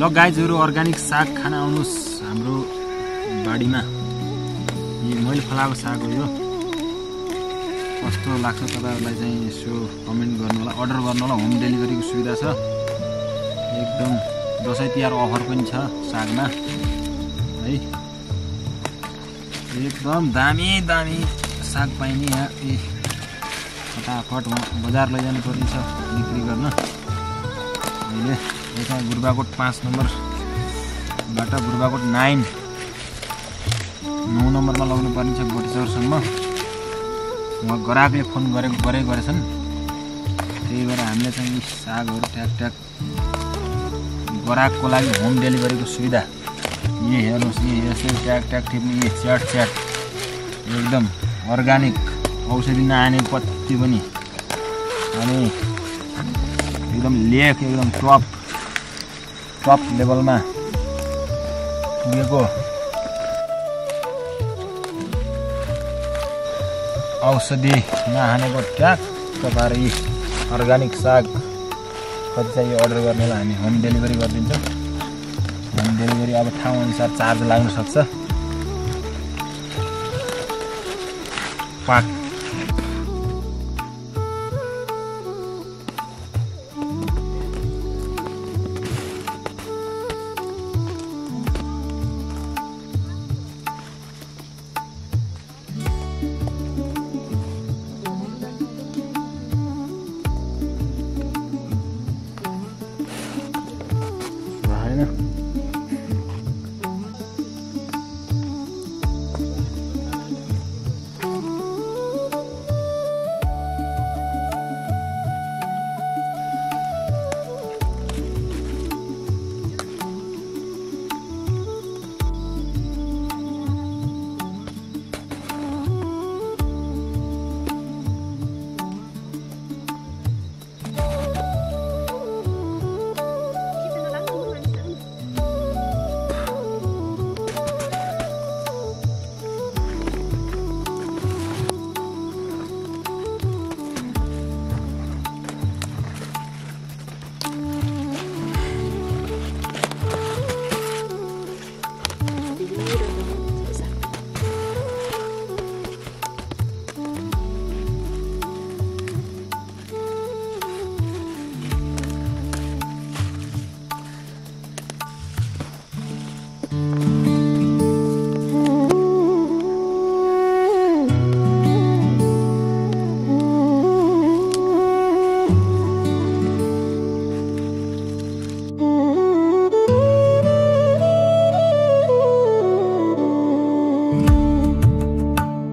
ल गाइजहरु अर्गानिक साग खान आउनुस् हाम्रो बाडीमा। यो मैले फलाएको साग हो यो। कस्तो लाग्छ तपाईहरुलाई चाहिँ यसो कमेन्ट गर्नु होला, अर्डर गर्नु होला। होम डेलिभरीको सुविधा छ। एकदम दशैं तिहार अफर पनि छ सागमा है। एकदम दामी दामी साग पाइने यहाँ। फटाफट बजार लैजानु पर्छ बिक्री गर्न। अहिले यता बुर्बाकोट 5 नम्बरबाट बुर्बाकोट 9 नम्बरमा लाउनु पर्ने छ गोटेचौरसम्म। उहाँ ग्राहकले फोन गरेछन्, त्यही भएर हामीले चाहिँ यी सागहरू ट्याक ट्याक ग्राहकको लागि होम डेलिभरीको सुविधा। ये हेर्नुहोस्, यी यसले ट्याक ट्याक टिप्ने, यी च्याट एकदम अर्गानिक औषधि नआने पत्ती पनि, अनि एकदम लेख एकदम टप लेभलमा पुगेको औषधि नहानेको ट्याक्क पारेर यी अर्गानिक साग कति चाहिँ अर्डर गर्नेलाई हामी होम डेलिभरी गरिदिन्छौँ। होम डेलिभरी अब ठाउँ अनुसार चार्ज लाग्न सक्छ। पाक होइन।